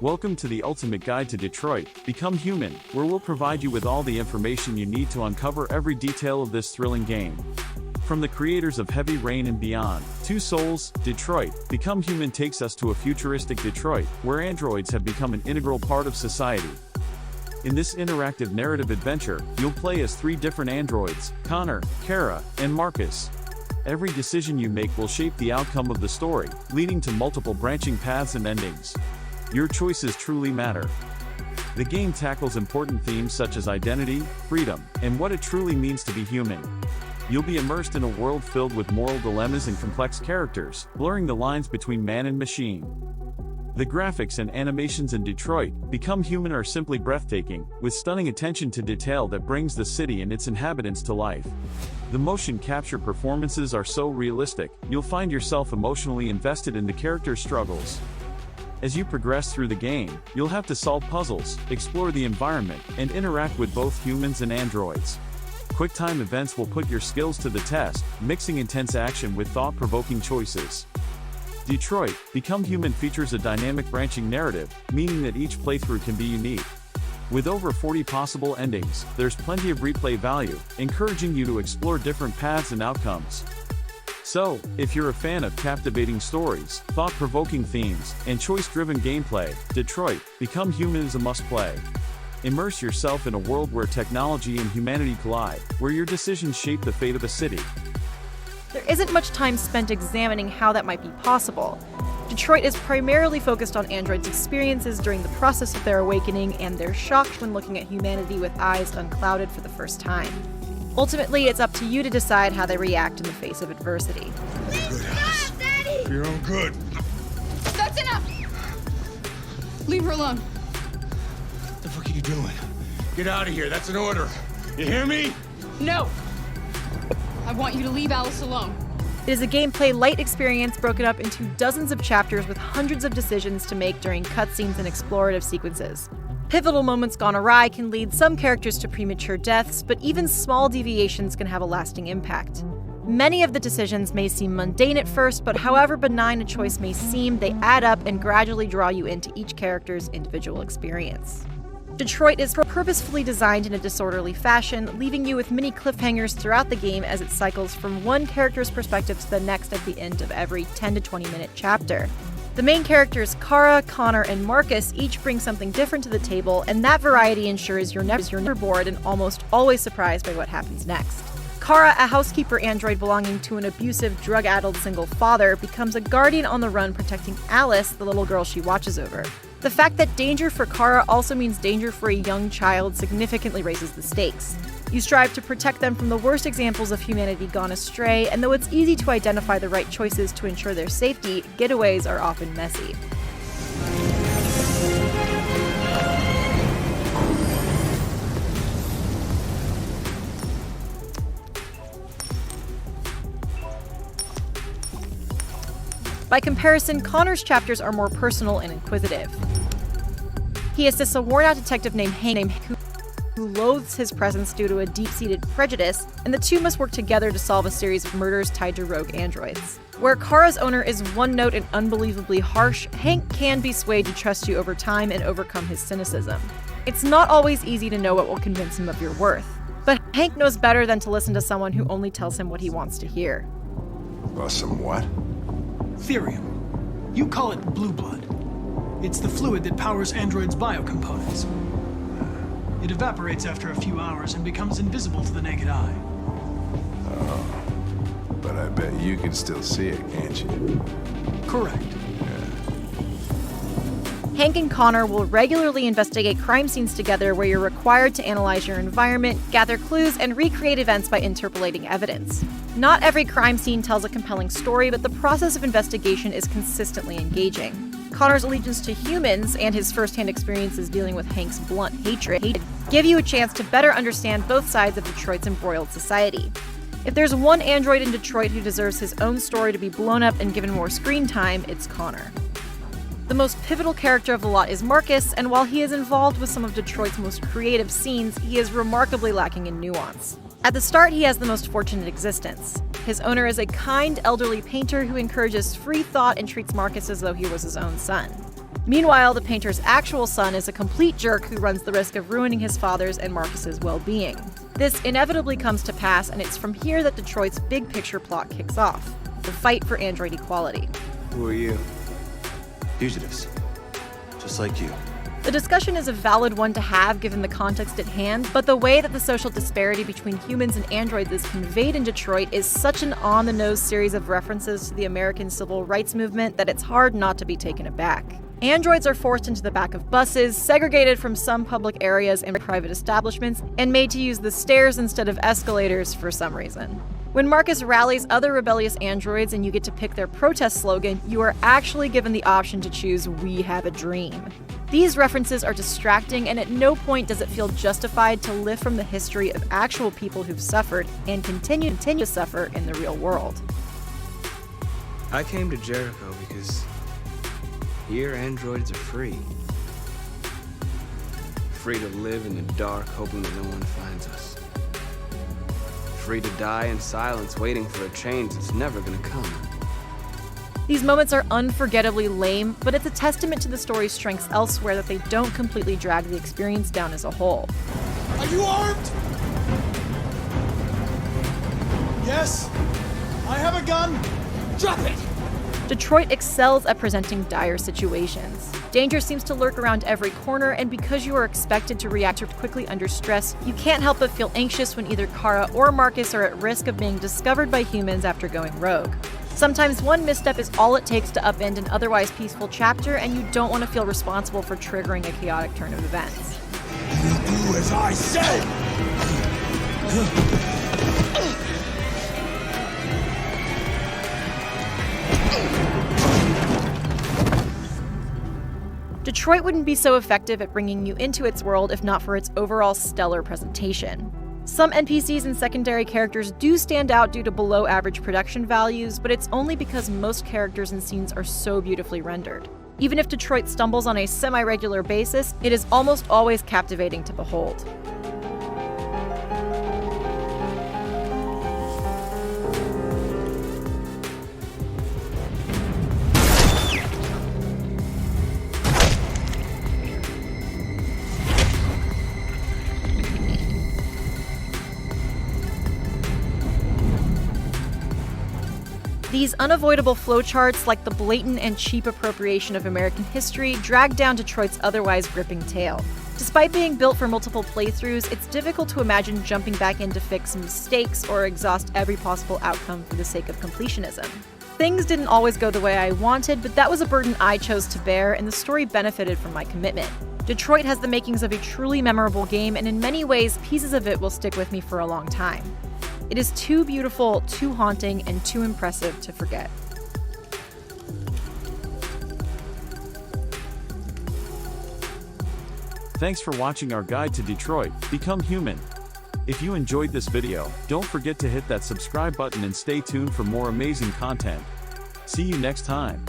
Welcome to the ultimate guide to Detroit, Become Human, where we'll provide you with all the information you need to uncover every detail of this thrilling game. From the creators of Heavy Rain and beyond, Two Souls, Detroit, Become Human takes us to a futuristic Detroit, where androids have become an integral part of society. In this interactive narrative adventure, you'll play as 3 different androids, Connor, Kara, and Marcus. Every decision you make will shape the outcome of the story, leading to multiple branching paths and endings. Your choices truly matter. The game tackles important themes such as identity, freedom, and what it truly means to be human. You'll be immersed in a world filled with moral dilemmas and complex characters, blurring the lines between man and machine. The graphics and animations in Detroit, Become Human are simply breathtaking, with stunning attention to detail that brings the city and its inhabitants to life. The motion capture performances are so realistic, you'll find yourself emotionally invested in the characters' struggles. As you progress through the game, you'll have to solve puzzles, explore the environment, and interact with both humans and androids. QuickTime events will put your skills to the test, mixing intense action with thought-provoking choices. Detroit, Become Human features a dynamic branching narrative, meaning that each playthrough can be unique. With over 40 possible endings, there's plenty of replay value, encouraging you to explore different paths and outcomes. So, if you're a fan of captivating stories, thought-provoking themes, and choice-driven gameplay, Detroit, Become Human is a must-play. Immerse yourself in a world where technology and humanity collide, where your decisions shape the fate of a city. There isn't much time spent examining how that might be possible. Detroit is primarily focused on androids' experiences during the process of their awakening and their shock when looking at humanity with eyes unclouded for the first time. Ultimately, it's up to you to decide how they react in the face of adversity. Good house. For your own good. That's enough! Leave her alone. What the fuck are you doing? Get out of here, that's an order. You hear me? No! I want you to leave Alice alone. It is a gameplay light experience broken up into dozens of chapters with hundreds of decisions to make during cutscenes and explorative sequences. Pivotal moments gone awry can lead some characters to premature deaths, but even small deviations can have a lasting impact. Many of the decisions may seem mundane at first, but however benign a choice may seem, they add up and gradually draw you into each character's individual experience. Detroit is purposefully designed in a disorderly fashion, leaving you with many cliffhangers throughout the game as it cycles from one character's perspective to the next at the end of every 10 to 20 minute chapter. The main characters Kara, Connor, and Marcus each bring something different to the table, and that variety ensures you're never bored and almost always surprised by what happens next. Kara, a housekeeper android belonging to an abusive, drug-addled single father, becomes a guardian on the run protecting Alice, the little girl she watches over. The fact that danger for Kara also means danger for a young child significantly raises the stakes. You strive to protect them from the worst examples of humanity gone astray, and though it's easy to identify the right choices to ensure their safety, getaways are often messy. By comparison, Connor's chapters are more personal and inquisitive. He assists a worn-out detective named Hank who loathes his presence due to a deep-seated prejudice, and the two must work together to solve a series of murders tied to rogue androids. Where Kara's owner is one-note and unbelievably harsh, Hank can be swayed to trust you over time and overcome his cynicism. It's not always easy to know what will convince him of your worth, but Hank knows better than to listen to someone who only tells him what he wants to hear. Some what? Therium. You call it blue blood. It's the fluid that powers androids' biocomponents. It evaporates after a few hours and becomes invisible to the naked eye. Oh, but I bet you can still see it, can't you? Correct. Hank and Connor will regularly investigate crime scenes together where you're required to analyze your environment, gather clues, and recreate events by interpolating evidence. Not every crime scene tells a compelling story, but the process of investigation is consistently engaging. Connor's allegiance to humans and his first-hand experiences dealing with Hank's blunt hatred give you a chance to better understand both sides of Detroit's embroiled society. If there's one android in Detroit who deserves his own story to be blown up and given more screen time, it's Connor. The most pivotal character of the lot is Marcus, and while he is involved with some of Detroit's most creative scenes, he is remarkably lacking in nuance. At the start, he has the most fortunate existence. His owner is a kind, elderly painter who encourages free thought and treats Marcus as though he was his own son. Meanwhile, the painter's actual son is a complete jerk who runs the risk of ruining his father's and Marcus's well-being. This inevitably comes to pass, and it's from here that Detroit's big picture plot kicks off: the fight for android equality. Who are you? Fugitives. Just like you. The discussion is a valid one to have given the context at hand, but the way that the social disparity between humans and androids is conveyed in Detroit is such an on-the-nose series of references to the American civil rights movement that it's hard not to be taken aback. Androids are forced into the back of buses, segregated from some public areas and private establishments, and made to use the stairs instead of escalators for some reason. When Marcus rallies other rebellious androids and you get to pick their protest slogan, you are actually given the option to choose "We have a dream." These references are distracting, and at no point does it feel justified to lift from the history of actual people who've suffered and continue to suffer in the real world. I came to Jericho because here androids are free. Free to live in the dark, hoping that no one finds us. Free to die in silence, waiting for a change that's never gonna come. These moments are unforgettably lame, but it's a testament to the story's strengths elsewhere that they don't completely drag the experience down as a whole. Are you armed? Yes. I have a gun. Drop it! Detroit excels at presenting dire situations. Danger seems to lurk around every corner, and because you are expected to react quickly under stress, you can't help but feel anxious when either Kara or Marcus are at risk of being discovered by humans after going rogue. Sometimes one misstep is all it takes to upend an otherwise peaceful chapter, and you don't want to feel responsible for triggering a chaotic turn of events. You do as I say! Detroit wouldn't be so effective at bringing you into its world if not for its overall stellar presentation. Some NPCs and secondary characters do stand out due to below-average production values, but it's only because most characters and scenes are so beautifully rendered. Even if Detroit stumbles on a semi-regular basis, it is almost always captivating to behold. These unavoidable flowcharts, like the blatant and cheap appropriation of American history, drag down Detroit's otherwise gripping tale. Despite being built for multiple playthroughs, it's difficult to imagine jumping back in to fix mistakes or exhaust every possible outcome for the sake of completionism. Things didn't always go the way I wanted, but that was a burden I chose to bear, and the story benefited from my commitment. Detroit has the makings of a truly memorable game, and in many ways, pieces of it will stick with me for a long time. It is too beautiful, too haunting, and too impressive to forget. Thanks for watching our guide to Detroit, Become Human. If you enjoyed this video, don't forget to hit that subscribe button and stay tuned for more amazing content. See you next time.